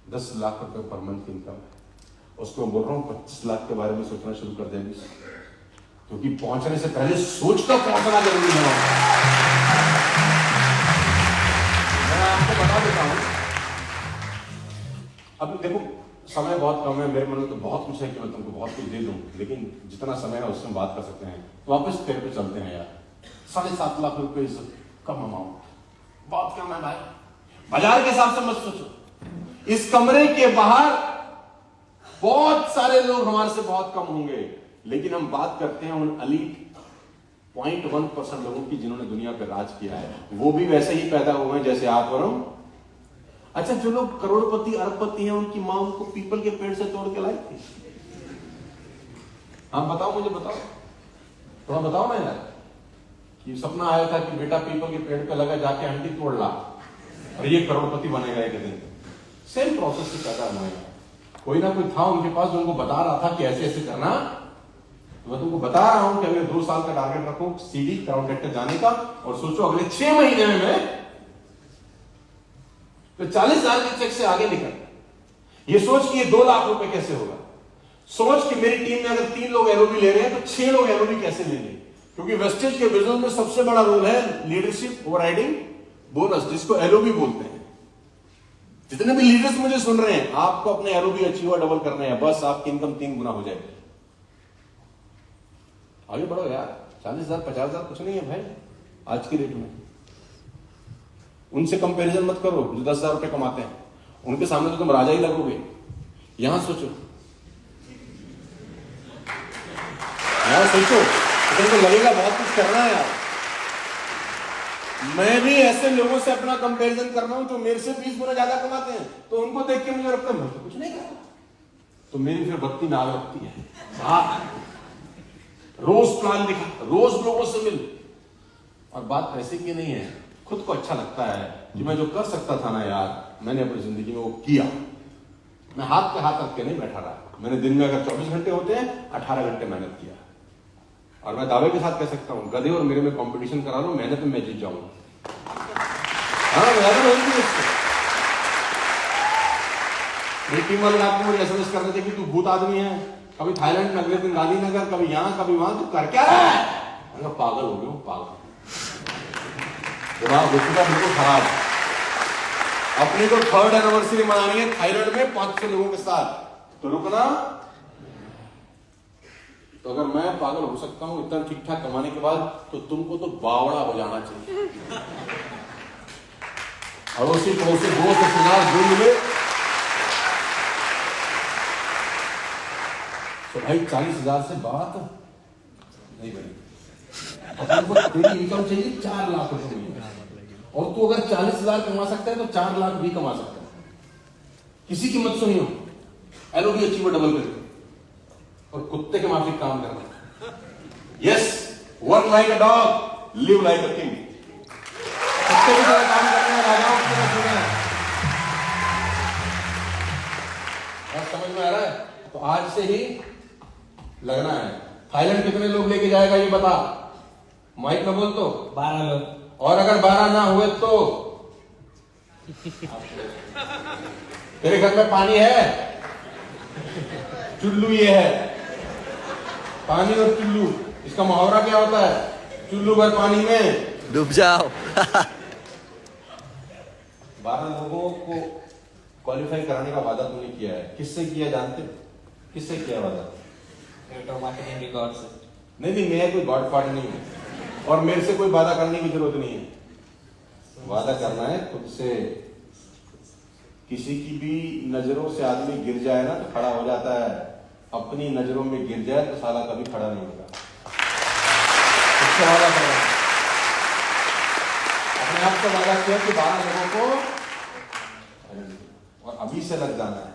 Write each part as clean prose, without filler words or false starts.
10 लाख रुपए per month income है, उसको मैं बोल रहा हूँ 25 लाख के बारे में सोचना शुरू कर देगी, क्योंकि पहुंचने से पहले सोच कर पहुंचना जरूरी है। मैं आपको बता देता हूं, अब देखो समय बहुत कम है, मेरे मन में तो बहुत कुछ है कि मैं तुमको बहुत कुछ दे दूं, लेकिन जितना समय है उसमें बात कर सकते हैं। तो वापस तेरे पे चलते हैं यार। 7.5 लाख रुपए कम अमाउंट, बहुत कम है भाई, बाजार के हिसाब से मत सोचो। इस कमरे के बाहर बहुत सारे लोग हमारे से बहुत कम होंगे, लेकिन हम बात करते हैं उन एलीट 0.1% लोगों की जिन्होंने दुनिया पर राज किया है। वो भी वैसे ही पैदा हुए हैं जैसे आप और हम। अच्छा, जो लोग करोड़पति अरबपति हैं, उनकी मां उनको पीपल के पेड़ से तोड़ के लाई थी। आप बताओ, मुझे बताओ, थोड़ा बताओ ना यार, कि सपना आया था कि बेटा पीपल के पेड़ पे लगा, जाके अंडी तोड़ ला और ये करोड़पति बनेगा एक दिन। सेम प्रोसेस से पैदा हुआ है। कोई ना कोई था उनके पास जो उनको बता रहा था कि ऐसे ऐसे करना। तो मैं तुमको बता रहा हूं कि अगले 2 साल का टारगेट रखो सीडी क्राउड तक जाने का, और सोचो अगले 6 महीने में मैं तो 40,000 के चेक से आगे निकल। ये सोच कि ये 2 लाख रुपए कैसे होगा। सोच कि मेरी टीम में अगर 3 लोग एलओबी ले रहे हैं तो 6 लोग एलओबी कैसे लेंगे, क्योंकि वेस्टेज के बिजनेस में सबसे बड़ा रोल है लीडरशिप ओवरराइडिंग बोनस, जिसको एलओबी बोलते हैं। जितने भी लीडर्स मुझे सुन रहे हैं, आपको अपने एलओबी अचीवर डबल करने हैं, बस आपकी इनकम 3 गुना हो जाएगी। आगे बढ़ो यार, 40,000 50,000 कुछ नहीं है भाई आज की डेट में। उनसे कंपैरिजन मत करो जो 10,000 रुपए कमाते हैं, उनके सामने तो तुम राजा ही लगोगे। यहां सोचो, यहां सोचो, तुमको लगेगा बहुत कुछ करना है यार। मैं भी ऐसे लोगों से अपना कंपैरिजन कर रहा हूं जो मेरे से 20 गुना ज्यादा कमाते हैं, तो उनको देख के मुझे लगता है मैं तो कुछ नहीं करता, तो मेरी फिर बत्ती नाग रखती है। रोज प्लान दिखा, रोज लोगों से मिल, और बात पैसे की नहीं है, खुद को अच्छा लगता है कि मैं जो कर सकता था ना यार, मैंने अपनी जिंदगी में वो किया। मैं हाथ पे हाथ रख के नहीं बैठा रहा। मैंने दिन में अगर 24 घंटे होते हैं, 18 घंटे मेहनत किया। और मैं दावे के साथ कह सकता हूं, गधे और मेरे में कंपटीशन करा लो, मेहनत में मैं जीत जाऊंगा। हाँ, मेरी टीम वाले रात को मुझे एसएमएस कर रहे थे कि तू भूत आदमी है, कभी थाईलैंड में, अगले दिन गांधीनगर, कभी यहां कभी वहां, तू कर क्या रहा है? पागल हो गया, पागल, दिमाग बिल्कुल खराब। अपने को 3rd एनिवर्सरी मनानी है थाईलैंड में 500 लोगों के साथ, तो रुकना। तो अगर मैं पागल हो सकता हूं इतना ठीक ठाक कमाने के बाद, तो तुमको तो बावड़ा बजाना चाहिए। अड़ोसी पड़ोसी दोस्त रिश्तेदार जो मिले, तो भाई 40,000 से बात नहीं बनी। तेरी इनकम चाहिए 4 लाख रुपए महीने, और तू अगर 40,000 कमा सकता है तो 4 लाख भी कमा सकता है। किसी की मत सुनियो, एलओबी अचीवर डबल कर, और कुत्ते के माफिक काम करना। Yes, work like a dog, live like a king. कुत्ते की तरह काम करना है, राजाओं की तरह जीना है। समझ में आ रहा है? तो आज से ही लगना है। थाईलैंड कितने लोग लेके जाएगा ये बता, माइक में बोल। तो 12 लोग, और अगर 12 ना हुए तो तेरे घर में पानी है? चुल्लू ये है, पानी और चुल्लू, इसका मुहावरा क्या होता है? चुल्लू भर पानी में डूब जाओ। 12 लोगों को क्वालिफाई कराने का वादा तूने किया है। किससे किया जानते? किससे किया वादा? मार्केटिंग गॉड से। नहीं, मैं कोई गॉड फादर नहीं हूं, और मेरे से कोई वादा करने की जरूरत नहीं है। वादा करना है खुद से। किसी की भी नजरों से आदमी गिर जाए ना तो खड़ा हो जाता है, अपनी नजरों में गिर जाए तो साला कभी खड़ा नहीं होगा। वादा करना, अपने आप को वादा किया कि 12 लोगों को, और अभी से लग जाना है।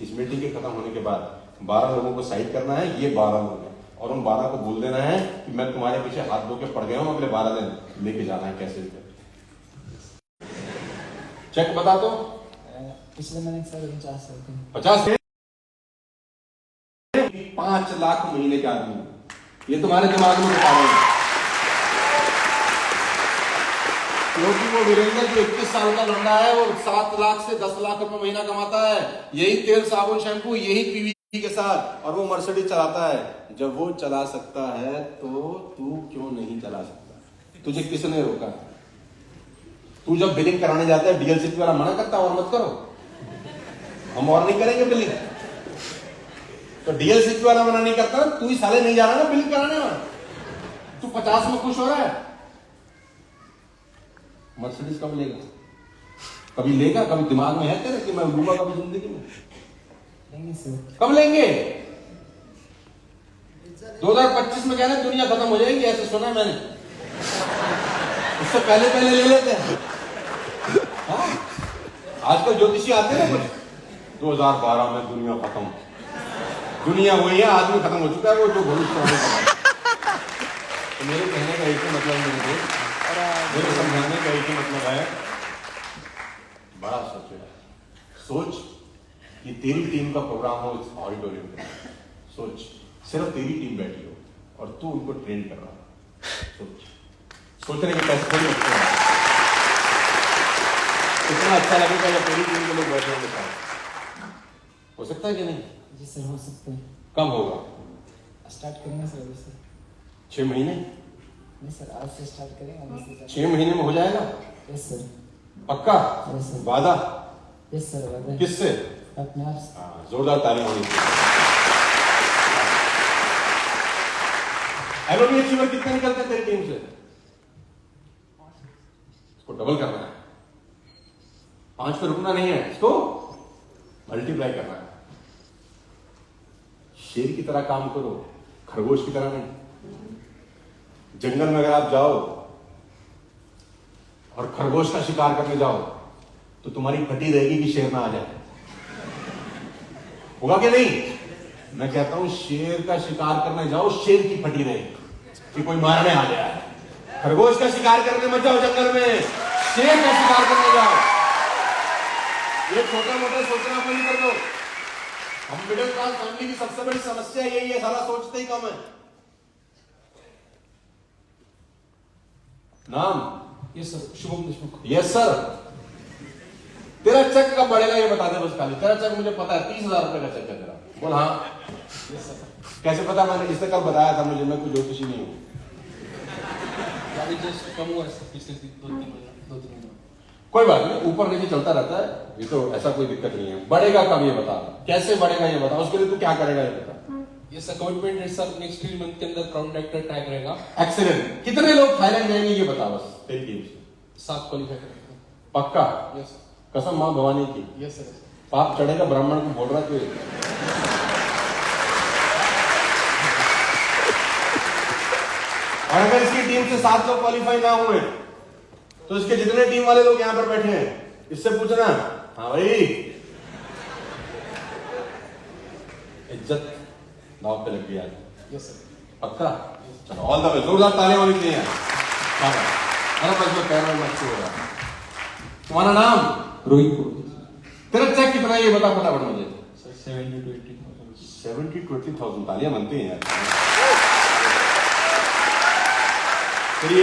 इस मीटिंग के खत्म होने के बाद 12 लोगों को साइड करना है, ये 12 लोग हैं, और उन 12 को बोल देना है कि मैं तुम्हारे पीछे हाथ धो के पड़ गया हूं, अगले 12 दिन लेके जाना है कैसे भी। चेक बता दो। पिछले महीने सर 50 5 लाख महीने के आदमी, ये तुम्हारे दिमाग में बता रहे हैं। क्योंकि वो वीरेंद्र जो 21 साल का लौंडा है, वो 7 लाख से 10 लाख रुपए महीना कमाता है, यही तेल साबुन शैम्पू यही पीवीसी के साथ, और वो मर्सिडीज चलाता है। जब वो चला सकता है तो तू क्यों नहीं चला सकता? तुझे किसने रोका? तू जब बिलिंग कराने जाता है डीएलसीपी वाला मना करता और मत करो, हम और नहीं करेंगे बिलिंग, तो डीएलसीपी वाला मना नहीं करता, तू ही साले नहीं जा रहा ना बिलिंग कराने में। तू 50 में खुश हो रहा है, मर्सिडीज कब लेगा? कभी लेगा? कभी दिमाग में है तेरे कि मैं लूंगा कभी जिंदगी में? लेंगे सर। कब लेंगे? 2025 में कहना दुनिया खत्म हो जाएगी, ऐसे सुना मैंने। उससे पहले पहले ले लेते हैं। हाँ? आजकल ज्योतिषी आते हैं ना, 2012 में दुनिया खत्म, दुनिया वही है, आदमी खत्म हो चुका है, वो जो भविष्य। तो मेरे कहने का एक ही मतलब नहीं है, मेरे समझाने का एक ही मतलब है, बड़ा सोचो, सोच कि तेरी टीम का प्रोग्राम हो इस ऑडिटोरियम में, सोच सिर्फ तेरी टीम बैठी हो और तू उनको ट्रेन कर रहा है। सोचने के पैसे थोड़ी अच्छे हैं, इतना अच्छा लगेगा जब तेरी टीम के लोग बैठे होंगे साथ। हो सकता है कि नहीं? जी सर, हो सकता है। कब होगा? स्टार्ट करेंगे सर अभी से। 6 महीने? नहीं सर, आज से स्टार्ट करेंगे, अभी से। 6 महीने में हो जाएगा? Yes sir. पक्का? Yes sir. वादा? यस सर, वादा। किससे? अपने आप से। हाँ, जोरदार ताली होनी चाहिए। एलोनी अचीवर कितने निकलते हैं तेरी टीम से? इसको डबल करना है, 5 पे रुकना नहीं है, इसको मल्टीप्लाई करना है। शेर की तरह काम करो, खरगोश की तरह नहीं। जंगल में अगर आप जाओ और खरगोश का शिकार करने जाओ तो तुम्हारी फटी रहेगी कि शेर ना आ जाए, होगा कि नहीं? मैं कहता हूं शेर का शिकार करने जाओ, शेर की फटी रहेगी कि कोई मारने आ जाए। खरगोश का शिकार करने मत जाओ जंगल में, शेर का शिकार करने जाओ। ये छोटा मोटा सोचना बंद कर दो। हम मिडिल क्लास फैमिली की सबसे बड़ी समस्या यही है, सारा सोचते ही कम है। नाम? Yes sir, Shubham Deshmukh. Yes sir. तेरा चेक कब बढ़ेगा ये बता दे बस खाली। तेरा चेक मुझे पता है, 30,000 रुपए का चेक है तेरा। बोल हाँ। Yes sir. कैसे पता? मैंने जिसने कल बताया था मुझे, मैं कोई ज्योतिषी नहीं हूँ। अभी जस्ट कम हुआ है सर, पिछले 2-3 महीने। कोई बात नहीं, ऊपर नीचे चलता रहता है, ये तो ऐसा कोई दिक्कत नहीं है। बढ़ेगा कब ये बता, कैसे बढ़ेगा ये बता, उसके लिए तू क्या करेगा ये बता। यस सर, कमिटमेंट है सर, नेक्स्ट 3 मंथ के अंदर कॉन्ट्रैक्टर टैग रहेगा। एक्सीलेंट। कितने लोग थाईलैंड जाएंगे ये बता बस तेरी टीम से। 7 क्वालिफाई करेंगे। पक्का? Yes sir. कसम मां भवानी की। Yes sir. पाप चढ़ेगा ब्राह्मण को, बोल रहा तू। और अगर इसकी टीम से 7 लोग क्वालिफाई ना हुए तो इसके जितने टीम वाले लोग यहां पर बैठे हैं इससे पूछना, हाँ भाई इज्जत दाव पे लग गई आज। Yes sir. पक्का? चलो ऑल द वे, जोरदार तालियां होनी चाहिए। अरे बस मैं कह रहा हूं मत छोड़। तुम्हारा नाम? रोहित। तेरा चेक कितना है ये बता फटाफट मुझे। Sir 70 to 80,000। 70,000 तालियां बनती हैं यार। तेरी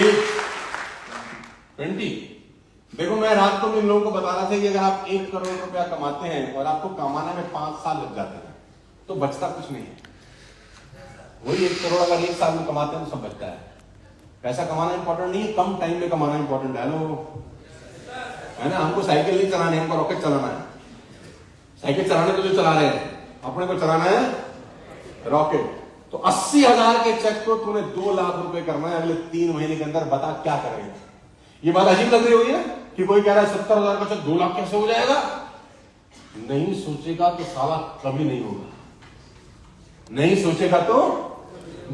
एज 20। देखो मैं रात को इन लोगों को बता रहा था कि अगर आप 1 करोड़ रुपया कमाते हैं और आपको कमाने में 5 साल लग जाते हैं तो बचता कुछ नहीं है। वही 1 करोड़ अगर 1 साल में कमाते हैं तो सब बचता है। पैसा कमाना इंपॉर्टेंट नहीं है, कम टाइम में कमाना इंपॉर्टेंट है। लो है ना, हमको साइकिल नहीं चलानी, हमको रॉकेट चलाना है। साइकिल चलाने को जो चला रहे हैं, अपने को चलाना है रॉकेट। तो 80,000 के चेक को तूने 2 लाख रुपए करना है अगले 3 महीने के अंदर। बता क्या करेगा? ये बात अजीब लग रही होगी ना कि कोई कह रहा है 70,000 का चेक 2 लाख कैसे हो जाएगा? नहीं सोचेगा तो साला कभी नहीं होगा। नहीं सोचेगा तो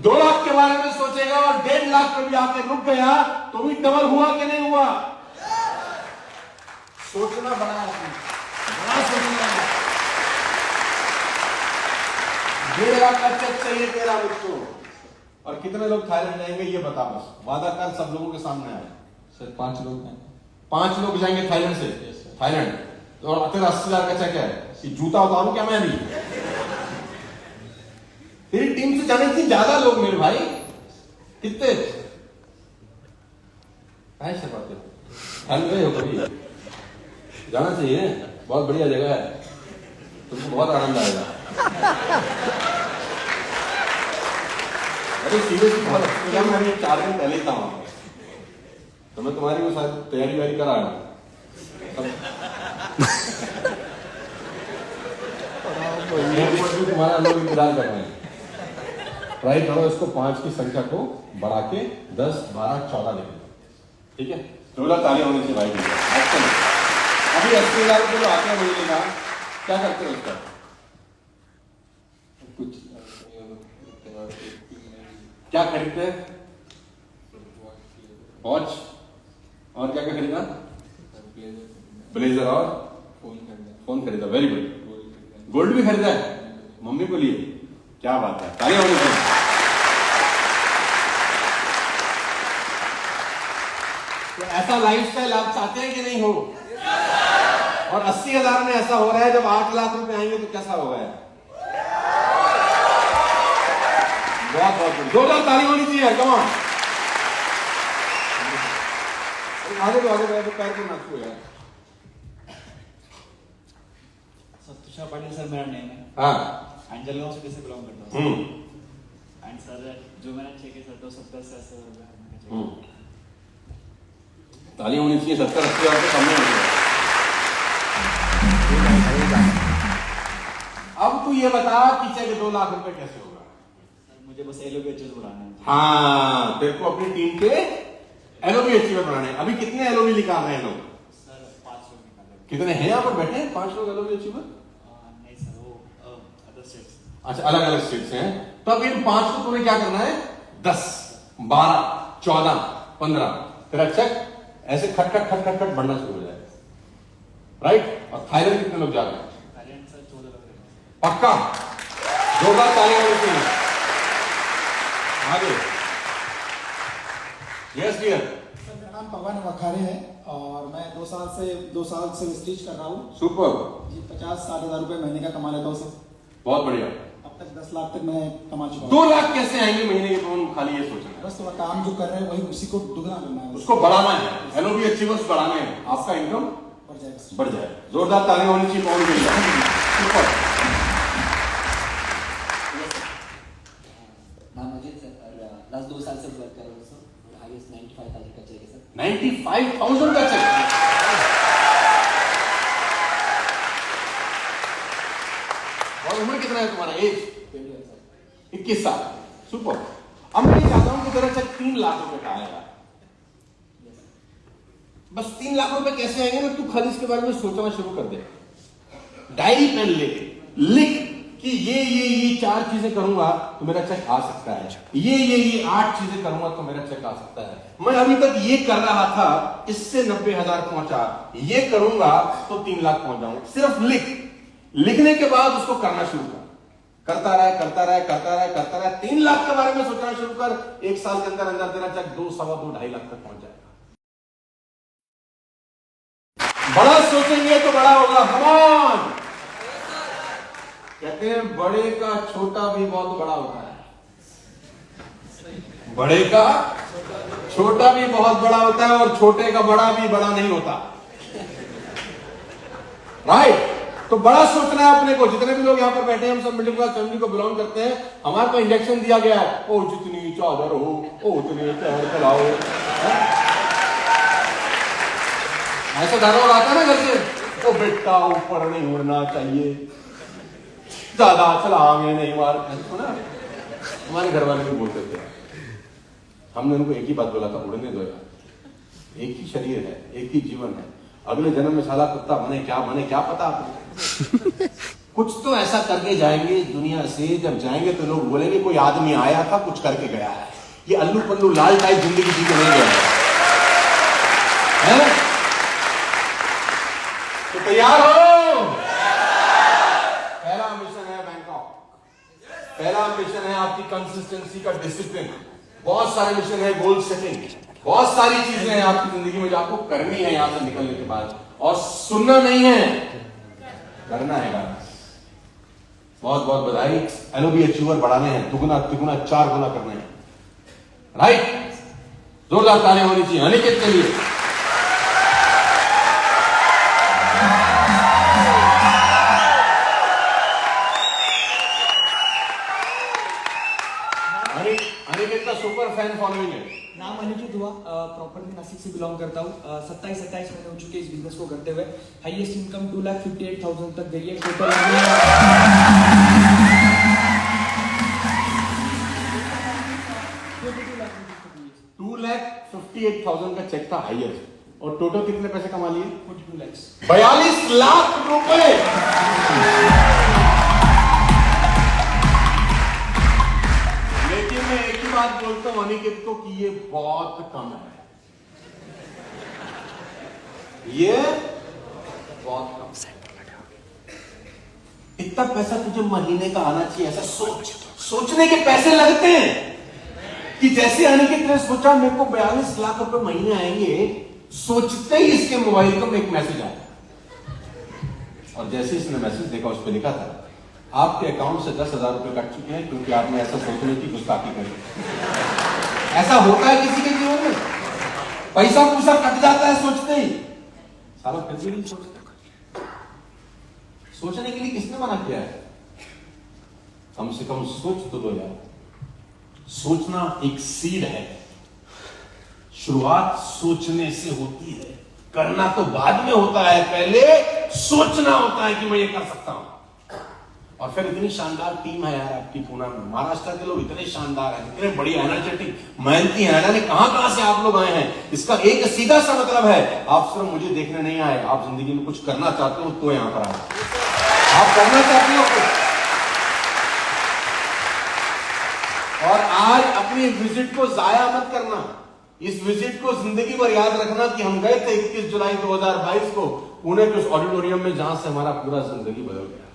2 लाख के बारे में सोचेगा और 1.5 लाख पे भी आके रुक गया तो भी डबल हुआ कि नहीं हुआ? सोचना बड़ा सोचना। 1.5 लाख का चेक चाहिए तेरा मुझको। और कितने लोग थाईलैंड जाएंगे ये बता बस, वादा कर सब लोगों के सामने आए। सर 5 लोग हैं। 5 लोग जाएंगे थाईलैंड से? थाईलैंड। और तेरा 80,000 का चेक है कि जूता उतारू क्या मैं अभी? तेरी टीम से जाने इतनी ज्यादा लोग मेरे भाई, कितने? ऐसे बातें ठंड गए हो कभी? जाना चाहिए, बहुत बढ़िया जगह है, तुमको बहुत आनंद आएगा। अरे सीरियसली बहुत अच्छी जगह, मैं अभी 4 दिन पहले ही था वहां, तो मैं तुम्हारी वो शायद तैयारी वारी करा रहा हूँ। एयरपोर्ट भी तुम्हारा लोग इंतजार कर रहे हैं। ट्राई करो इसको 5 की संख्या को बढ़ा के 10, 12, 14 लिख दो, ठीक है? 16 ताली होनी चाहिए भाई। अभी 80,000 रुपये आते हैं महीने का, क्या करते हो उसका? कुछ क्या खरीदते हैं? वॉच, और क्या क्या खरीदा? ब्लेजर और फोन खरीदा, वेरी गुड। गोल्ड भी खरीदा है मम्मी को लिए, क्या बात है, तालियां होनी चाहिए। तो ऐसा लाइफस्टाइल आप चाहते हैं कि नहीं हो? और 80,000 में ऐसा हो रहा है, जब 8 लाख रुपए आएंगे तो कैसा होगा? बहुत बहुत जोरदार ताली होनी चाहिए, कम ऑन। आगे तो पैर को नाचो यार। तुषार पाटिल सर मेरा नेम है। हाँ, एंड जलगांव सिटी से बिलोंग करता हूँ। एंड सर जो मैंने चेक किया सर 270 से 80,000 रुपये। ताली होनी चाहिए, 70-80,000 से कम नहीं होनी चाहिए। अब तू ये बता पीछे के 2 लाख रुपए कैसे होगा? सर मुझे बस एलओबी अचीव बढ़ाना है। हाँ, तेरे को अपनी टीम के एलओबी अचीवर बनाने हैं। अभी कितने एलओबी निकाल रहे हैं लोग? सर 5 लोग निकाले। कितने हैं यहाँ पर बैठे हैं? 5 लोग एलओबी अचीवर? नहीं सर, वो अदर स्टेट्स। अच्छा, अलग अलग स्टेट से हैं। तो अब इन 5 को तुम्हें क्या करना है? 10, 12, 14, 15 तेरा चेक ऐसे खट बढ़ना शुरू हो जाएगा, राइट? और थाईलैंड कितने लोग जा रहे हैं? थाईलैंड सर 14 लोग। पक्का? जोरदार तालियां होनी चाहिए। आगे। Yes dear. सर मेरा नाम पवन वखारे है और मैं 2 साल से स्टिच कर रहा हूँ सुपर जी। 50-60 हज़ार रुपए महीने का कमा लेता हूँ सर। बहुत बढ़िया। अब तक 10 लाख तक मैं कमा चुका हूँ। 2 लाख कैसे आएंगे महीने के? तुम खाली ये सोचना है, बस थोड़ा काम जो कर रहे हैं वही उसी को दुगना करना है, उसको बढ़ाना है, एलओबी अचीवर्स बढ़ाने हैं, आपका इनकम बढ़ जाएगा। बढ़ जाए। जोरदार तालियां होनी चाहिए पवन के लिए। सुपर। नाम अजीत सर और लास्ट 2 साल से वर्क कर रहा हूँ सर। हाईएस्ट 95,000 का चेक है सर। 95,000 का चेक। और उम्र कितना है तुम्हारा? As 21 sir. 21 साल। सुपर। अब मैं चाहता हूं कि तेरा चेक 3 लाख रुपए का आएगा। बस 3 लाख रुपए कैसे आएंगे ना, तू खाली इसके बारे में सोचना शुरू कर दे। डायरी पेन लिख कि ये 4 चीजें करूंगा तो मेरा चेक आ सकता है, ये 8 चीजें करूंगा तो मेरा चेक आ सकता है। मैं अभी तक ये कर रहा था, इससे 90,000 पहुंचा, ये करूंगा तो 3 लाख पहुंच जाऊंगा। सिर्फ लिखने के बाद उसको करना शुरू कर। करता रहे 3 लाख के बारे में सोचना शुरू कर। 1 साल के अंदर तेरा चेक 2, 2.25, 2.5 लाख तक पहुंच जाएगा। बड़ा सोचेंगे तो बड़ा होगा। Come on. कहते हैं बड़े का छोटा भी बहुत बड़ा होता है, बड़े का छोटा भी बहुत बड़ा होता है और छोटे का बड़ा भी बड़ा नहीं होता, राइट? तो बड़ा सोचना है अपने को। जितने भी लोग यहां पर बैठे हैं, हम सब मिडिल क्लास फैमिली को बिलोंग करते हैं। हमारे को इंजेक्शन दिया गया है, ओ जितनी चादर हो ओ उतनी पैर फैलाओ। ऐसा डायलॉग आता है ना घर से, ओ बेटा ऊपर नहीं उड़ना चाहिए, ज्यादा चलाएंगे नहीं मार। सुना? हमारे घर वाले भी बोलते थे। हमने उनको एक ही बात बोला था, उड़ने दो यार, एक ही शरीर है, एक ही जीवन है, अगले जन्म में साला कुत्ता बने क्या पता आपको। कुछ तो ऐसा करके जाएंगे दुनिया से, जब जाएंगे तो लोग बोलेंगे कोई आदमी आया था कुछ करके गया है, ये अल्लू पल्लू लाल टाइप जिंदगी जी के नहीं गया है। तो तैयार हो? पहला मिशन है बैंकॉक, पहला मिशन है आपकी कंसिस्टेंसी का डिसिप्लिन, बहुत सारे मिशन है गोल सेटिंग, बहुत सारी चीजें हैं आपकी जिंदगी में जो आपको करनी है यहां से निकलने के बाद, और सुनना नहीं है, करना है गाइस। बहुत बहुत बधाई। एलओबी अचीवर बढ़ाने हैं, 2 3 4 गुना करने हैं, राइट? जोरदार तालियां होनी चाहिए अनिकेत के लिए। अनिकेत हुआ, प्रॉपरली नासिक से बिलोंग करता हूँ। 27 महीने हो चुके इस बिजनेस को करते हुए। हाईएस्ट इनकम 2,58,000 तक गई है टोटल। 2,58,000 का चेक था हाईएस्ट, और टोटल कितने पैसे कमा लिए? 42 lakhs। 42 लाख रुपए। लेकिन मैं एक ही बात बोलता हूं अनिकेत को कि ये बहुत कम है, ये बहुत कम। इतना पैसा तुझे महीने का आना चाहिए, ऐसा सोचने के पैसे लगते हैं कि जैसे अनिकेत ने सोचा मेरे को 42 लाख रुपए महीने आएंगे, सोचते ही इसके मोबाइल को एक मैसेज आया, और जैसे इसने मैसेज देखा उस पर लिखा था आपके अकाउंट से 10,000 रुपए कट चुके हैं क्योंकि आपने ऐसा सोचने की गुस्ताखी करी। ऐसा होता है किसी के जीवन में, पैसा पूसा कट जाता है सोचते ही, साला फिर भी नहीं सोचता। सोचने के लिए किसने मना किया है? कम से कम सोच तो दो यार। सोचना एक सीड है, शुरुआत सोचने से होती है, करना तो बाद में होता है, पहले सोचना होता है कि मैं ये कर सकता हूं। और फिर इतनी शानदार टीम है यार आपकी पूना में, महाराष्ट्र के लोग इतने शानदार हैं, इतने बड़ी एनर्जेटिक मेहनती हैं, जाने कहां से आप लोग आए हैं। इसका एक सीधा सा मतलब है, आप सिर्फ मुझे देखने नहीं आए, आप जिंदगी में कुछ करना चाहते हो तो यहां पर आए, आप करना चाहते हो। और आज अपनी विजिट को जाया मत करना, इस विजिट को जिंदगी भर याद रखना कि हम गए थे 21 जुलाई 2022 को पुणे के उस ऑडिटोरियम में जहां से हमारा पूरा जिंदगी बदल गया,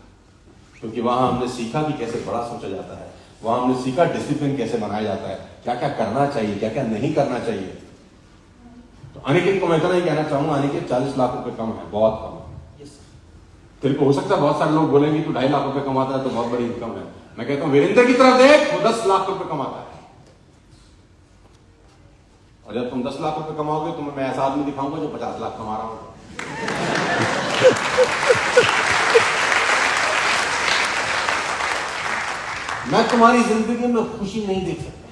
क्योंकि वहां हमने सीखा कि कैसे बड़ा सोचा जाता है, वहां हमने सीखा डिसिप्लिन कैसे बनाया जाता है, क्या क्या करना चाहिए, क्या क्या नहीं करना चाहिए। तो अनिकेत को मैं इतना ही कहना चाहूंगा, अनिकेत 40 लाख रुपए कम है, बहुत कम है। तेरे को हो सकता है बहुत सारे लोग बोलेंगे तू 2.5 लाख रुपए कमाता है तो बहुत बड़ी इनकम है। मैं कहता हूं वीरेंद्र की तरफ देख, वो 10 लाख रुपए कमाता है, और जब तुम 10 लाख रुपए कमाओगे तो मैं ऐसा आदमी दिखाऊंगा जो 50 लाख कमा रहा हूं। मैं तुम्हारी जिंदगी में खुशी नहीं देख सकता।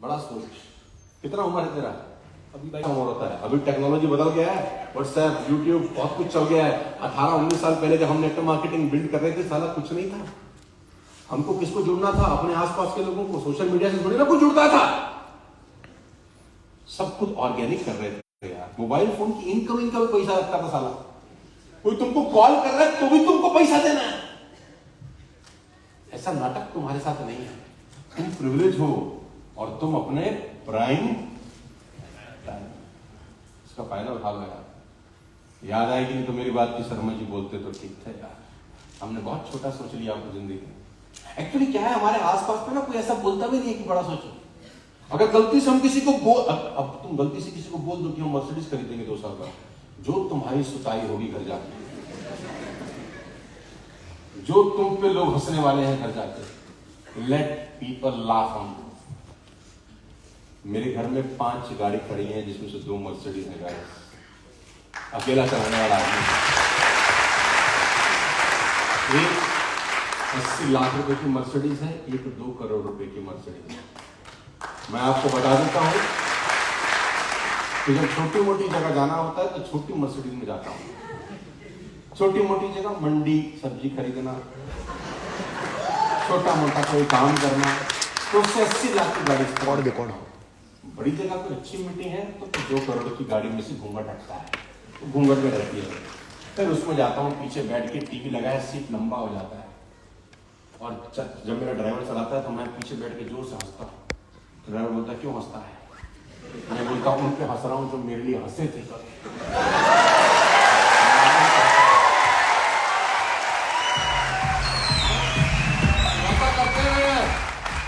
बड़ा सोच, कितना उम्र है तेरा? अभी भाई उम्र होता है, अभी टेक्नोलॉजी बदल गया है, व्हाट्सएप, यूट्यूब, बहुत कुछ चल गया है। 18-19 साल पहले जब हम नेटवर्क मार्केटिंग बिल्ड कर रहे थे, साला कुछ नहीं था। हमको किसको जुड़ना था? अपने आसपास के लोगों को, सोशल मीडिया से थोड़ी ना कुछ जुड़ता था, सब कुछ ऑर्गेनिक कर रहे थे यार। मोबाइल फोन की इनकमिंग का भी पैसा लगता था साला, कोई तुमको कॉल कर रहा है तो भी तुमको पैसा देना है। ऐसा नाटक तुम्हारे साथ नहीं है, तुम प्रिविलेज हो और तुम अपने प्राइम टाइम इसका फायदा उठा लो यार। याद आएगी नहीं तो मेरी बात की शर्मा जी बोलते तो ठीक था यार, हमने बहुत छोटा सोच लिया आपको जिंदगी में। एक्चुअली क्या है, हमारे आसपास में ना कोई ऐसा बोलता भी नहीं है कि बड़ा सोचो। अगर गलती से हम किसी को अब तुम गलती से किसी को बोल दो कि हम मर्सिडीज खरीदेंगे 2 साल बाद, जो तुम्हारी सुताई होगी घर जाके, जो तुम पे लोग हंसने वाले हैं घर जाके, let people laugh on you. मेरे घर में 5 गाड़ी खड़ी है जिसमें से 2 मर्सिडीज है गाइस, अकेला चलाने वाला आदमी। एक 80 लाख रुपए की मर्सिडीज है, एक 2 करोड़ रुपए की मर्सिडीज है। मैं आपको बता देता हूं कि जब छोटी मोटी जगह जाना होता है तो छोटी मर्सिडीज में जाता हूं। छोटी मोटी जगह मंडी सब्जी खरीदना, छोटा मोटा कोई काम करना, तो उससे 80 लाख की गाड़ी स्पॉट देखो। बड़ी जगह कोई अच्छी मीटिंग है तो 2 करोड़ की गाड़ी में से घूंघट हटता है, तो घूंघट में रहती है। फिर उसमें जाता हूँ, पीछे बैठ के टीवी लगाया, सीट लंबा हो जाता है, और जब मेरा ड्राइवर चलाता है तो मैं पीछे बैठ के जोर से हंसता हूँ। ड्राइवर बोलता क्यों हंसता है? मैं बोलता हूँ उन पे हंस रहा हूँ जो मेरे लिए हंसे थे। ऐसा करते हैं,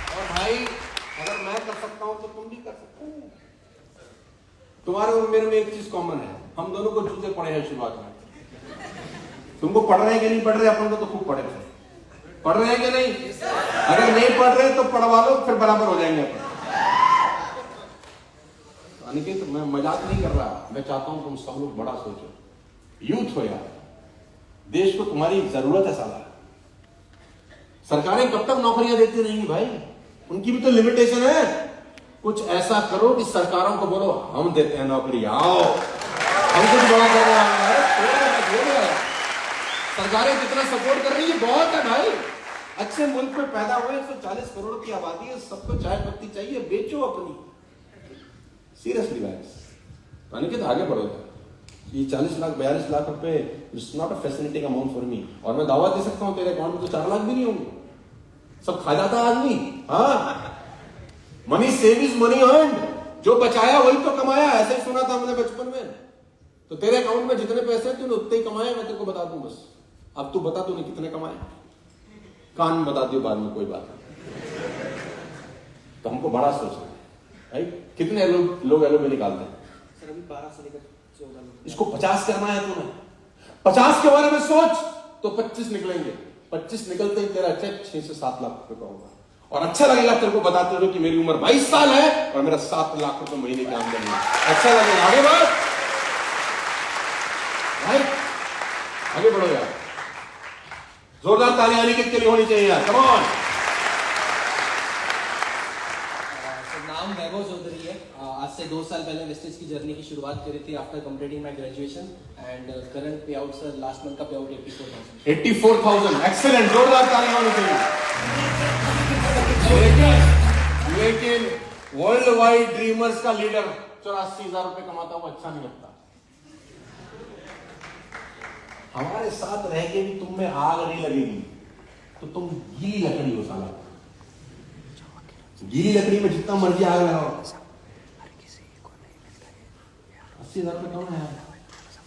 और भाई अगर मैं कर सकता हूँ तो तुम भी कर सकते हो। तुम्हारे और मेरे में एक चीज कॉमन है, हम दोनों को जूते पड़े हैं शुरुआत में। तुमको पढ़ रहे हैं कि नहीं पढ़ रहे? अपन को तो खूब पढ़े थे। पढ़ रहे हैं कि नहीं? अगर नहीं पढ़ रहे तो पढ़वा लो, फिर बराबर हो जाएंगे अपन। अनिकेत तो मैं मजाक नहीं कर रहा, मैं चाहता हूं तुम सब लोग बड़ा सोचो, यूथ हो यार, देश को तुम्हारी जरूरत है साला। सरकारें कब तक नौकरियां देती रहेंगी भाई? उनकी भी तो लिमिटेशन है। कुछ ऐसा करो कि सरकारों को बोलो हम देते हैं नौकरी, आओ हम कुछ बड़ा कर रहे हैं। सरकारें कितना सपोर्ट कर रही है, बहुत है भाई। अच्छे मुल्क में पैदा हुए 140 करोड़ की आबादी है, सबको चाय पत्ती चाहिए, बेचो अपनी। सीरियसली गाइस, अनिकेत आगे बढ़ो। ये 40 लाख 42 लाख रुपए it's not a facilitating amount for me. और मैं दावा दे सकता हूं तेरे अकाउंट में तो 4 लाख भी नहीं होंगे। सब खा जाता आदमी। हाँ, money save is money earned. जो बचाया वही तो कमाया, ऐसे ही सुना था हमने बचपन में। तो तेरे अकाउंट में जितने पैसे हैं तूने उतने ही कमाए, मैं तेरे को बता दूं बस। अब तू बता तूने कितने कमाए, कान में बता दियो बाद में, कोई बात नहीं। तो हमको बड़ा सोचना है भाई। कितने लोग एलओबी निकालते हैं? सर अभी 12 से लेकर 14 लोग। इसको 50 करना है तूने। 50 के बारे में सोच तो 25 निकलेंगे। 25 निकलते ही तेरा चेक 6 से 7 लाख रुपए का होगा। और अच्छा लगेगा तेरे को बताते हुए कि मेरी उम्र 22 साल है और मेरा 7 लाख रुपए महीने की आमदनी है। अच्छा लगेगा। आगे बढ़ भाई, आगे बढ़ो यार। जोरदार ताली अनिकेत के लिए होनी चाहिए यार, कम ऑन। नाम वैभव चौधरी है। आज से 2 साल पहले वेस्टेज की जर्नी की शुरुआत करी थी after completing my graduation and current पे आउट सर लास्ट मंथ का पे आउट 84,000। 84,000 एक्सीलेंट, जोरदार ताली होनी चाहिए। लेकिन वर्ल्ड वाइड ड्रीमर्स का लीडर 84,000 रुपए कमाता हुआ अच्छा नहीं लगता। हमारे साथ रह के भी तुम में आग नहीं लगेगी तो तुम गीली लकड़ी हो साला। गीली लकड़ी में जितना मर्जी आग लगाओ। 80,000 रुपए कम है यार।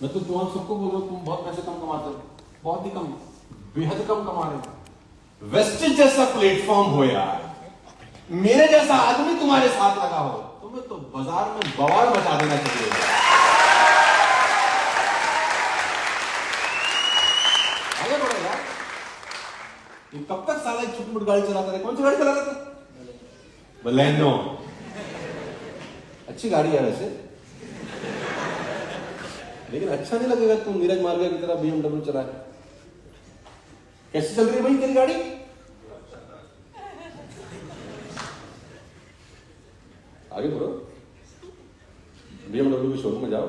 मैं तो तुम सबको बोल रहा हूं तुम बहुत पैसे कम कमाते हो, बहुत ही कम, बेहद कम कमा रहे हो। वेस्टेज जैसा प्लेटफॉर्म हो यार, मेरे जैसा आदमी तुम्हारे साथ लगा हो, तुम्हें तो बाजार में बवाल मचा देना चाहिए। आगे बढ़ो यार। ये कब तक साला छोटी मोटी गाड़ी चलाता रहे? कौन सी गाड़ी चला रहे थे? बलेनो। अच्छी गाड़ी है वैसे, लेकिन अच्छा नहीं लगेगा तुम नीरज मार्गे की तरह BMW चला के। कैसे चल रही है भाई तेरी गाड़ी? आगे बढ़ो। BMW के शोरूम में जाओ।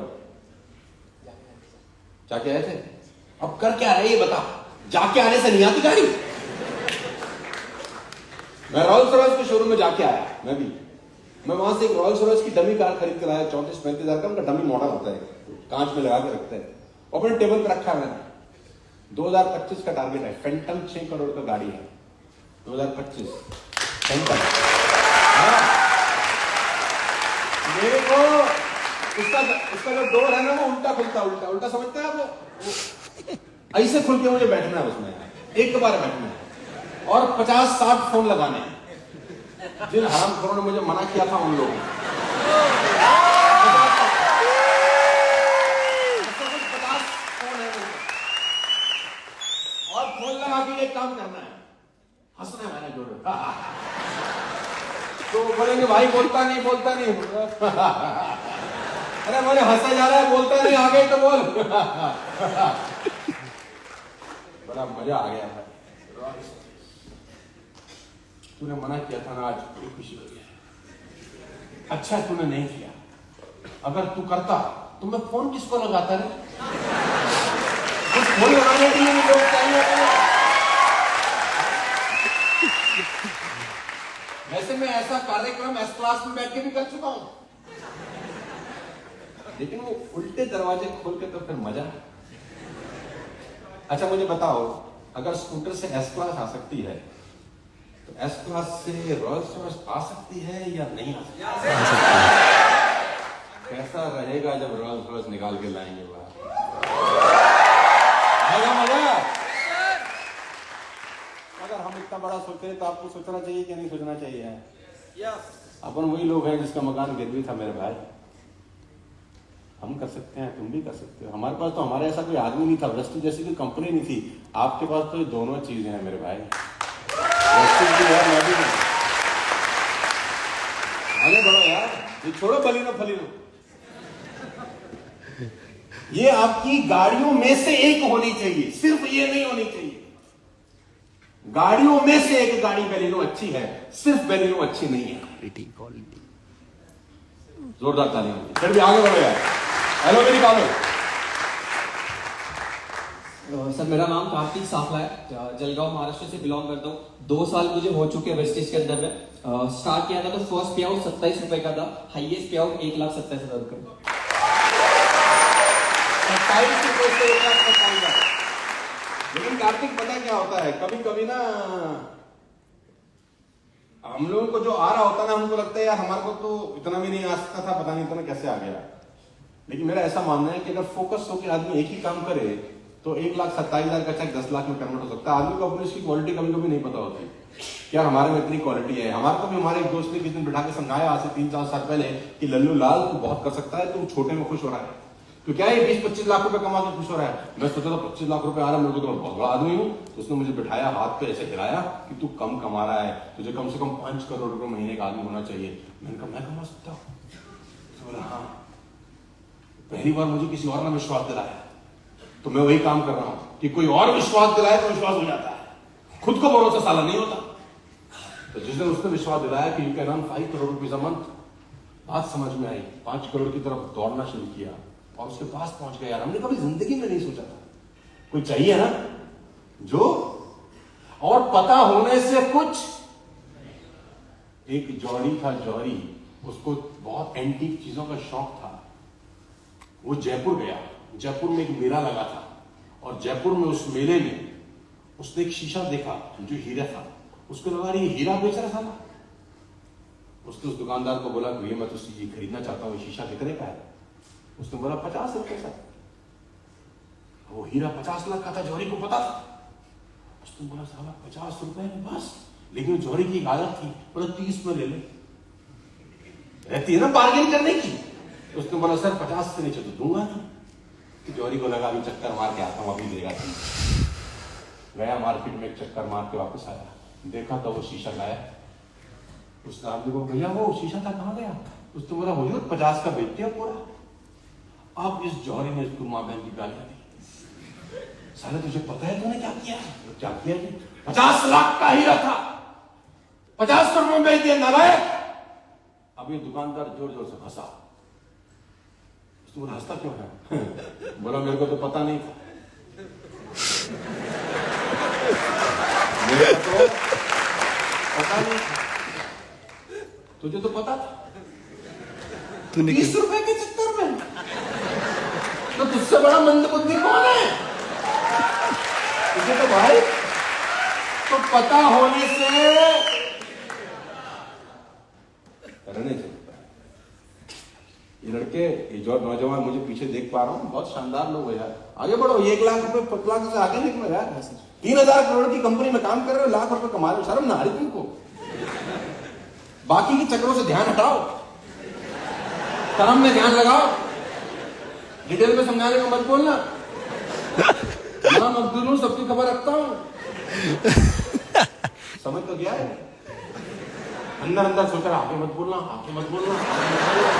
जाके आए थे? अब कर क्या रहे ये बता। जाके आने से नहीं आती गाड़ी। मैं रॉयल्स रॉयल्स के शोरूम में जाके आया। मैं वहां से एक रॉयल्स रॉयल्स की डमी कार खरीद कर लाया। 34-35 हजार का उनका डमी मॉडल होता है, कांच में लगा के रखते हैं, अपने टेबल पर रखा है मैंने। 2025 का टारगेट है। फैंटम 6 करोड़ का गाड़ी है। 2025 फैंटम। मेरे को उसका जो डोर है ना वो उल्टा खुलता, उल्टा समझता है वो ऐसे खुल के मुझे बैठना है उसमें, एक बार बैठना है और 50-60 फोन लगाने हैं। जिन हरामखोरों ने मुझे मना किया था उन लोगों ने। 50 फोन है और फोन लगा के एक काम करना है, हंसना है मैंने जोड़े। तो बोलेंगे भाई बोलता नहीं अरे मैंने हंसा जा रहा है, बोलता नहीं, आ गए तो बोल। बड़ा मजा आ गया था। तूने मना किया था ना, आज बड़ी खुशी हो गई। अच्छा तूने नहीं किया। अगर तू करता तो मैं फोन किसको लगाता रे? कुछ फोन लगाने के लिए लोग चाहिए। वैसे मैं ऐसा कार्यक्रम एस क्लास में बैठ के भी कर चुका हूं, लेकिन वो उल्टे दरवाजे खोल के तो फिर मजा। अच्छा मुझे बताओ, अगर स्कूटर से एस क्लास आ सकती है तो एस क्लास से रॉयल्स रॉयल्स आ सकती है या नहीं आ सकती? कैसा रहेगा जब रॉयल्स रॉयल्स निकाल के लाएंगे बाहर? आएगा मजा। अगर हम इतना बड़ा सोचते हैं तो आपको सोचना चाहिए कि नहीं सोचना चाहिए? अपन वही लोग हैं जिसका मकान गिरवी था मेरे भाई। हम कर सकते हैं, तुम भी कर सकते हो। हमारे पास तो हमारे ऐसा कोई आदमी नहीं था, वेस्टेज जैसी कोई कंपनी नहीं थी। आपके पास तो ये दोनों चीजें हैं मेरे भाई, वेस्टेज भी है, मैं भी हूं। आगे बढ़ो यार, ये छोड़ो बलिनो फलिनो। ये आपकी गाड़ियों में से एक होनी चाहिए, सिर्फ ये नहीं होनी चाहिए। गाड़ियों में से एक गाड़ी बेलिनो अच्छी है, सिर्फ बेलिनो अच्छी नहीं है। जोरदार तालियां। फिर भी आगे बढ़ो यार, हेलो मेरी निकालो। सर मेरा नाम कार्तिक साफला है, जलगांव महाराष्ट्र से बिलोंग करता हूँ। 2 साल मुझे हो चुके हैं वेस्टेज के अंदर में। स्टार्ट किया था तो फर्स्ट पे आउट 27 रुपए का था, हाईएस्ट पे आउट 1,27,000 रुपए। 27 रुपए से 1,27,000। लेकिन कार्तिक पता क्या होता है, कभी कभी ना हम लोगों को जो आ रहा होता है ना, हमको लगता है यार हमारे को तो इतना भी नहीं आ सकता था, पता नहीं इतना कैसे आ गया। लेकिन मेरा ऐसा मानना है कि अगर फोकस होकर आदमी एक ही काम करे तो 1,27,000 का चेक 10 लाख में कन्वर्ट हो सकता है। आदमी को अपनी इसकी क्वालिटी कभी कभी नहीं पता होती यार हमारे में इतनी क्वालिटी है। हमारे को भी हमारे एक दोस्त ने किस दिन बिठा के समझाया आज से 3-4 साल पहले कि लल्लू लाल तू बहुत कर सकता है, तुम छोटे में खुश हो रहा है। तो क्या है 20-25 लाख रुपए कमा के खुश हो रहा है। मैं सोचा था 25 लाख रुपए आ रहा है, मेरे को तो मैं बहुत बड़ा आदमी हूँ। तो उसने मुझे बिठाया, हाथ पे ऐसे हिलाया कि तू कम कमा रहा है, तुझे कम से कम 5 करोड़ रुपए महीने का आदमी होना चाहिए। मैंने कहा मैं कमा सकता हूँ? तो बोला हाँ। पहली बार मुझे किसी और ने विश्वास दिलाया, तो मैं वही काम कर रहा हूं कि कोई और विश्वास दिलाए तो विश्वास हो जाता है, खुद को भरोसा साला नहीं होता। तो जिस दिन उसने विश्वास दिलाया कि you can earn 5 crore rupees a month, बात समझ में आई, 5 करोड़ की तरफ दौड़ना शुरू किया और उसके पास पहुंच गया। यार हमने कभी जिंदगी में नहीं सोचा था। कोई चाहिए ना जो, और पता होने से कुछ। एक जौहरी था, जौहरी, उसको बहुत एंटीक चीजों का शौक था। वो जयपुर गया, जयपुर में एक मेला लगा था और जयपुर में उस मेले में उसने एक शीशा देखा जो हीरा था। उसको लगा ये हीरा बेच रहा था ना। उसने उस दुकानदार को बोला भैया मैं तो ये खरीदना चाहता हूँ, शीशा कितने का है? उसने बोला 50 रुपए का। वो हीरा 50 लाख का था, जौहरी को पता था। उसने बोला साला 50 रुपए में बस। लेकिन जौहरी की एक आदत थी, बोला 30 में ले ले, रहती है ना बार्गेन करने की। उसने बोला सर 50 से नीचे तो दूंगा नहीं। तो जौहरी को लगा अभी चक्कर मार के आता हूँ, अभी देगा। गया मार्केट में, एक चक्कर मार के वापस आया, देखा तो वो शीशा लाया। उसने आदमी को भैया वो शीशा था कहाँ गया? उसने बोला हुजूर 50 का बेचते हो पूरा। अब इस जौहरी ने इसको माँ बहन की गालियां दी। साले तुझे पता है तूने क्या किया? क्या किया? 50 लाख का हीरा था, 50 रुपए में बेच दिया नालायक। अब ये दुकानदार जोर जोर से हंसा। हंसता क्यों है? बोला मेरे को तो पता नहीं था, मेरे को तो पता नहीं था, तुझे तो पता था। 30 रुपए के चक्कर में तो तुझसे बड़ा मंदबुद्धि कौन है? तुझे तो भाई तो पता होने से करने से ये लड़के, ये जो नौजवान मुझे पीछे देख पा रहा हूँ, बहुत शानदार लोग है यार। आगे बढ़ो, 1 लाख रुपए 5 लाख से आगे निकलो यार। 3,000 करोड़ की कंपनी में काम कर रहे हो, लाख रुपए कमा रहे हो, शर्म ना आ रही तुमको? बाकी के चक्रों से ध्यान हटाओ, कर्म में ध्यान लगाओ। डिटेल में समझाने को मत बोलना। नाम अब्दुल हूं, सबकी खबर रखता हूं। समझ तो गया है? अंदर अंदर सोच रहा आगे मत बोलना, आगे मत बोलना, आगे मत बोलना।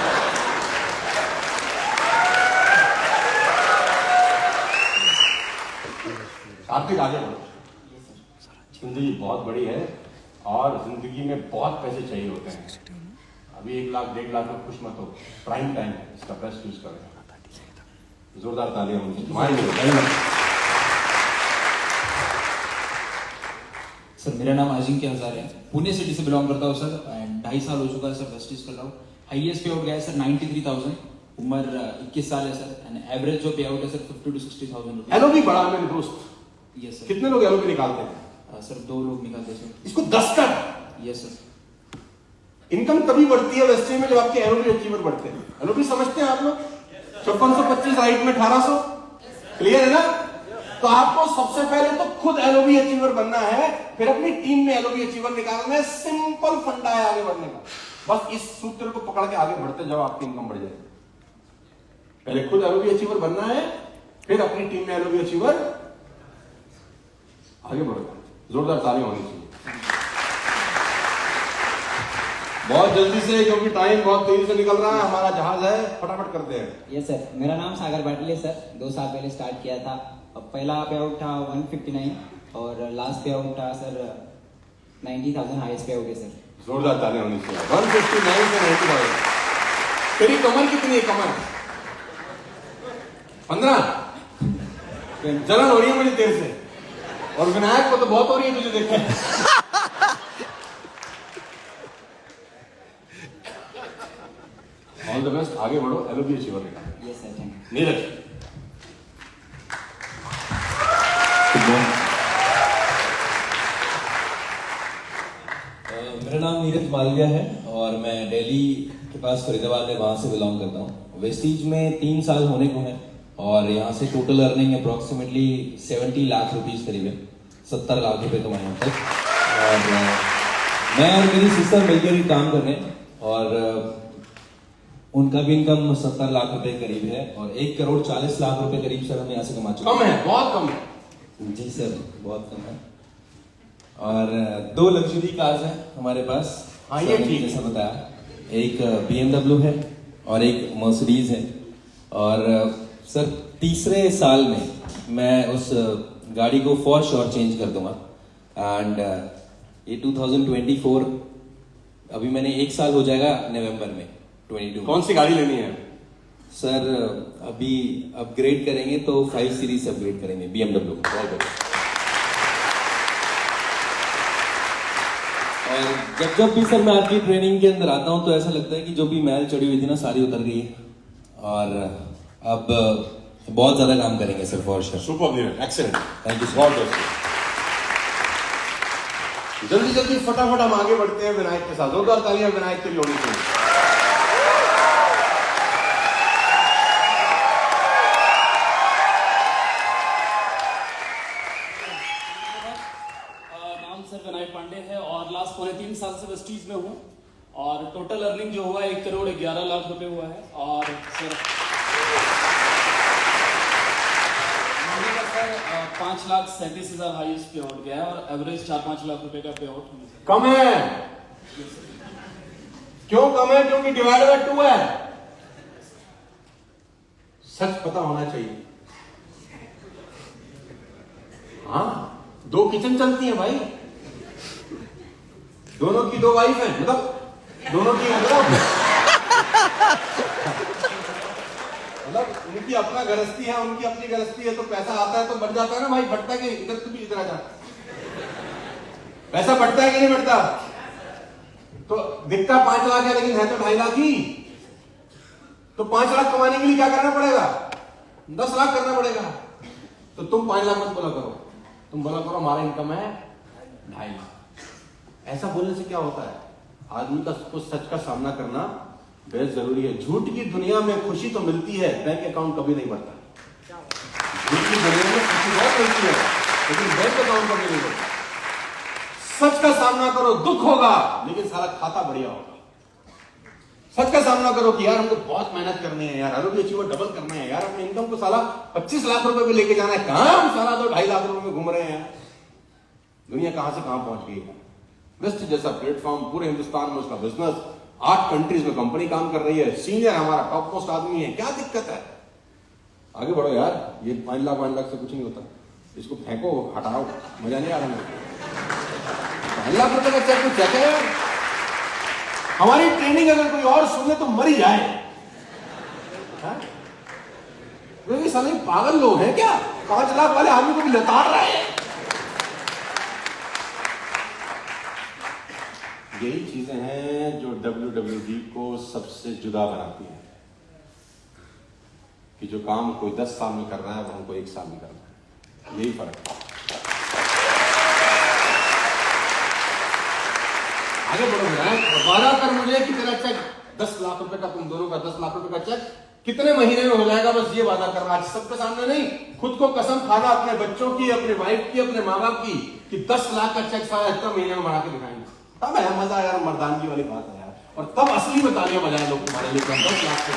आर्थिक आगे बढ़ो। जिंदगी बहुत बड़ी है और जिंदगी में बहुत पैसे चाहिए होते हैं। अभी 1 लाख 1.5 लाख में खुश मत हो, प्राइम टाइम है, इसका बेस्ट यूज करें। जोरदार तालियां मुझे। सर मेरा नाम अजिंक्य हजारे है, पुणे सिटी से बिलोंग करता हूँ सर, एंड 2.5 साल हो चुका है सर वेस्टेज कर रहा हूँ। हाईएस्ट पे आउट गया है सर 93,000, उम्र 21 साल है सर, एंड एवरेज जो पे आउट है सर 50 to 60,000 रुपये। एलओबी बड़ा है मेरे दोस्त। Yes sir. कितने लोग एलओबी निकालते हैं? सर 2 लोग निकालते हैं सर। इसको 10 कर। Yes sir. इनकम तभी बढ़ती है वेस्टेज में जब आपके एलओबी अचीवर बढ़ते हैं। एलओबी समझते हैं आप लोग? 5425 राइट में 1800, क्लियर है ना? तो आपको सबसे पहले तो खुद एलओबी अचीवर बनना है, फिर अपनी टीम में एलओबी अचीवर निकालना है। सिंपल फंडा है आगे बढ़ने का। बस इस सूत्र को पकड़ के आगे बढ़ते जाओ, आपकी इनकम बढ़ जाएगी। पहले खुद एलओबी अचीवर बनना है, फिर अपनी टीम में एलओबी अचीवर आगे बढ़ो। जोरदार तालियां होनी चाहिए। बहुत जल्दी से, क्योंकि टाइम बहुत तेजी से निकल रहा है, हमारा जहाज है, फटाफट करते हैं। यस सर, मेरा नाम सागर पाटिल है सर। 2 साल पहले स्टार्ट किया था। अब पहला पे आउट था 159, और लास्ट पे आउट था सर 90,000 हाईएस्ट पे आउट है सर। जोरदार तालियां होनी चाहिए। 159 से 90,000। तेरी कमर कितनी है? कमर 15। जलन हो रही है मुझे तेरे से, और विनायक को तो बहुत हो रही है तुझे देख के। ऑल द बेस्ट, आगे बढ़ो, एलओबी अचीवर निकालो। Yes sir, thank you. Neeraj. मेरा नाम नीरज मालविया है और मैं दिल्ली के पास फरीदाबाद है, वहाँ से बिलोंग करता हूँ। वेस्टीज में 3 साल होने को है और यहाँ से total earning approximately 70 lakh rupees करीब है, 70 लाख रुपए कमाए हैं तक। और मैं और मेरी सिस्टर मिलकर ही काम कर रहे हैं और उनका भी इनकम 70 लाख रुपए करीब है और 1,40 लाख रुपए करीब सर हम यहाँ से कमा चुके हैं। कम है, बहुत कम है। जी सर, बहुत कम है। और 2 लग्जरी कार्स हैं हमारे पास। हाँ, ये ठीक है। जैसा बताया, एक BMW है और एक मर्सिडीज है। और सर तीसरे साल में मैं उस गाड़ी को फॉर श्योर चेंज कर दूंगा। एंड ये 2024 अभी मैंने 1 साल हो जाएगा नवंबर में 22। कौन सी गाड़ी लेनी है? सर अभी अपग्रेड करेंगे तो 5 सीरीज से अपग्रेड करेंगे, BMW। बहुत बढ़िया। और जब भी सर मैं आपकी ट्रेनिंग के अंदर आता हूँ तो ऐसा लगता है कि जो भी मैल चढ़ी हुई थी ना सारी उतर गई है और अब बहुत ज्यादा काम करेंगे sir, for sure. Super Neeraj, excellent, thank you sir. बहुत बहुत। जल्दी जल्दी फटाफट हम आगे बढ़ते हैं विनायक के साथ। जोरदार तालियां विनायक के लिए होनी चाहिए। नाम सर विनायक पांडे है और लास्ट 3.5 साल से वेस्टीज में हूँ और टोटल अर्निंग जो हुआ है 1,11 लाख रुपए हुआ है। और सर 5,37,000 हाईएस्ट पे आउट गया है और एवरेज 4-5 लाख रुपए का पे आउट होने से। कम है। क्यों कम है? क्योंकि डिवाइड बाय 2 है। सच पता होना चाहिए। हाँ, 2 किचन चलती है भाई, दोनों की 2 वाइफ है, मतलब दोनों की मतलब उनकी अपना गृहस्थी है, उनकी अपनी गृहस्थी है, तो पैसा आता है तो बढ़ जाता है ना भाई। बढ़ता है कि इधर तू भी इधर आ जा। पैसा बढ़ता है कि नहीं बढ़ता? तो दिखता 5 लाख है लेकिन है तो 2.5 लाख ही। तो 5 लाख कमाने के लिए क्या करना पड़ेगा? 10 लाख करना पड़ेगा। तो तुम 5 लाख मत बोला करो, तुम बोला करो हमारा इनकम है 2.5 लाख। ऐसा बोलने से क्या होता है? आदमी का को सच का सामना करना बेहद जरूरी है। झूठ की दुनिया में खुशी तो मिलती है, बैंक अकाउंट कभी नहीं बढ़ता। झूठ की दुनिया में खुशी बहुत मिलती है लेकिन बैंक अकाउंट कभी नहीं बढ़ता। सच का सामना करो, दुख होगा लेकिन सारा खाता बढ़िया होगा। सच का सामना करो कि यार हमको बहुत मेहनत करनी है, यार एलओबी अचीवर डबल करना है, यार अपने इनकम को साला 25 लाख रुपए पे लेके जाना है। कहां हम साला तो 2.5 लाख रुपए में घूम रहे हैं। दुनिया कहां से कहां पहुंच गई है। वेस्ट जैसा प्लेटफॉर्म, पूरे हिंदुस्तान में उसका बिजनेस, 8 कंट्रीज में कंपनी काम कर रही है, सीनियर हमारा टॉप मोस्ट आदमी है। क्या दिक्कत है? आगे बढ़ो यार। ये 5 लाख से कुछ नहीं होता। इसको फेंको, हटाओ, मजा नहीं आ रहा। 5 लाख रुपए का चेक तो चेक है। हमारी ट्रेनिंग अगर कोई और सुने तो मर ही जाए। क्योंकि साले पागल लोग हैं क्या? 5 लाख वाले आदमी को भी लताड़ रहे हैं। यही चीजें हैं जो WWE को सबसे जुदा बनाती हैं कि जो काम कोई 10 साल में कर रहा है वो हमको 1 साल में करना है। यही फर्क है। आगे बढ़ो विनायक, वादा कर मुझे कि तेरा चेक 10 लाख रुपए का, तुम दोनों का 10 लाख रुपए का चेक कितने महीने में हो जाएगा, बस ये वादा करना। आज सबके सामने नहीं, खुद को कसम खाना, अपने बच्चों की, अपने वाइफ की, अपने माँ बाप की, कि 10 लाख का चेक सारा इतना महीने में बना के दिखाएंगे। तब है मजा यार, मर्दानगी वाली बात है यार। और तब असली में तालियां बजाए लोग तुम्हारे लिए। 10 लाख से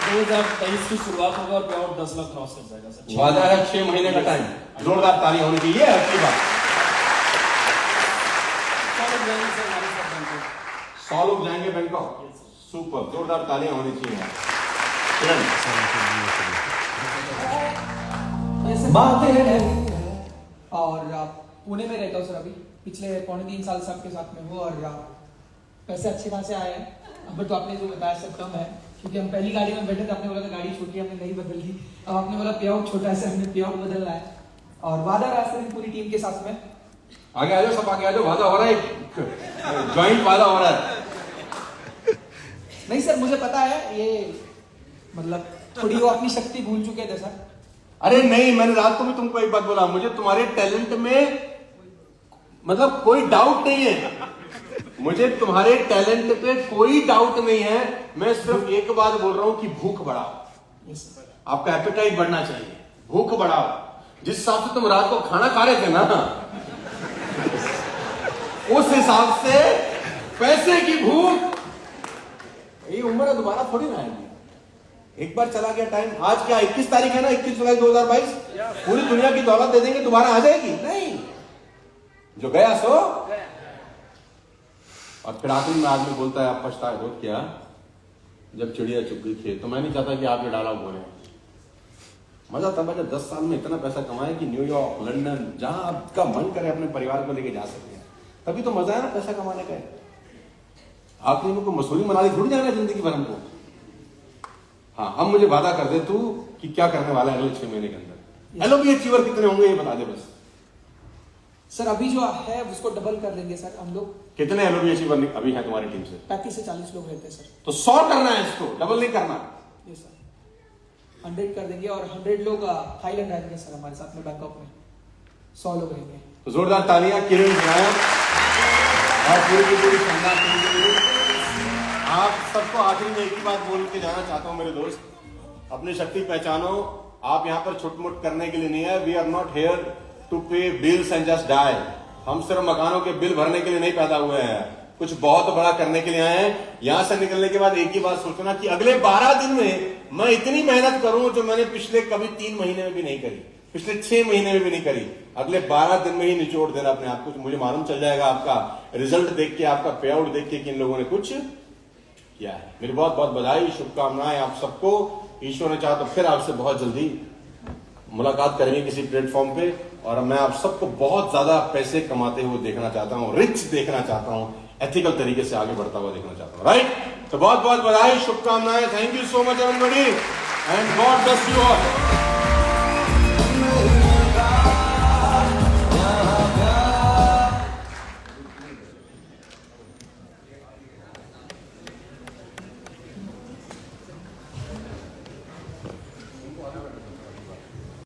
2023 की शुरुआत होगा और पे आउट 10 लाख क्रॉस कर जाएगा सर। वादा है 6 महीने का टाइम। जोरदार ताली होनी चाहिए। अच्छी बात। 100 लोग जाएंगे बैंकॉक। सुपर, जोरदार तालियां होनी चाहिए। बातें और पुणे में रहता हूँ सर अभी। पिछले 2.5 साल से आपके साथ में हूँ और पैसे अच्छे खासे आए हैं। बट तो आपने जो बताया सब कम है, क्योंकि हम पहली गाड़ी में बैठे थे, आपने बोला था गाड़ी छोटी, हमने नहीं बदल दी। अब आपने बोला पे आउट छोटा है सर, हमने पे आउट बदल रहा है। और वादा रहा सर पूरी टीम के साथ में। आगे आ जाओ, सब आगे आ जाओ, वादा हो रहा है, ज्वाइंट वादा हो रहा है। नहीं सर, मुझे पता है ये मतलब थोड़ी वो अपनी शक्ति भूल चुके थे सर। अरे नहीं, मैंने रात को भी तुमको एक बात बोला, मुझे तुम्हारे टैलेंट में मतलब कोई डाउट नहीं है, मुझे तुम्हारे टैलेंट पे कोई डाउट नहीं है। मैं सिर्फ एक बात बोल रहा हूं कि भूख बढ़ाओ, आपका एपेटाइट बढ़ना चाहिए, भूख बढ़ाओ। जिस हिसाब से तुम रात को खाना खा रहे थे ना, उस हिसाब से पैसे की भूख, ये उम्र दोबारा थोड़ी ना आएगी। एक बार चला गया टाइम, आज क्या 21 तारीख है ना, 21 जुलाई 2022, पूरी दुनिया की दौलत दे देंगे, दोबारा आ जाएगी नहीं, जो गया सो। और फिर आखिरी में आदमी बोलता है आप पछताए हो क्या जब चिड़िया चुग गई खेत। तो मैं नहीं चाहता कि आप ये डायलॉग बोले। मजा तब है जब 10 साल में इतना पैसा कमाए कि न्यूयॉर्क, लंदन, जहां आपका मन करे अपने परिवार को लेके जा सकते हैं, तभी तो मजा है ना पैसा कमाने का। आखिरी में को मसूरी मनाली थोड़ी जाना है जिंदगी भर हमको। हाँ, हम मुझे वादा कर दे तू कि क्या करने वाला है अगले 6 महीने के अंदर। एलओबी अचीवर कितने होंगे ये बता दे बस। सर अभी जो है उसको डबल कर लेंगे सर हम लोग। कितने एलओबी अचीवर अभी हैं तुम्हारी टीम से? 35 से 40 लोग रहते हैं सर। तो 100 करना है इसको, डबल नहीं करना। ये सर 100 कर देंगे और 100 लोग थाईलैंड रहेंगे सर हमारे साथ में, बैंकॉक में 100 लोग रहेंगे। तो जोरदार तालियां किरण नायक और पूरी की पूरी शानदार टीम के लिए। आप सबको आखिरी में एक ही बात बोल के जाना चाहता हूं मेरे दोस्त, अपनी शक्ति पहचानो। आप यहाँ पर छुटमुट करने के लिए नहीं है। We are not here to pay bills and just die. हम सिर्फ मकानों के बिल भरने के लिए नहीं पैदा हुए हैं, कुछ बहुत बड़ा करने के लिए आए हैं। यहां से निकलने के बाद एक ही बात सोचना कि अगले 12 दिन में मैं इतनी मेहनत करूं जो मैंने पिछले कभी 3 महीने में भी नहीं करी, पिछले 6 महीने में भी नहीं करी। अगले 12 दिन में ही निचोड़ देना अपने आप को। मुझे मालूम चल जाएगा आपका रिजल्ट देख के, आपका पे आउट देख के कि इन लोगों ने कुछ किया है। मेरी बहुत बहुत बधाई, शुभकामनाएं आप सबको। ईश्वर ने चाहा तो फिर आपसे बहुत जल्दी मुलाकात करेंगे किसी प्लेटफॉर्म पे। और मैं आप सबको बहुत ज्यादा पैसे कमाते हुए देखना चाहता हूं, रिच देखना चाहता हूं, एथिकल तरीके से आगे बढ़ता हुआ देखना चाहता हूं। राइट? तो बहुत बहुत बधाई, शुभकामनाएं। Thank you so much everybody and God bless you all.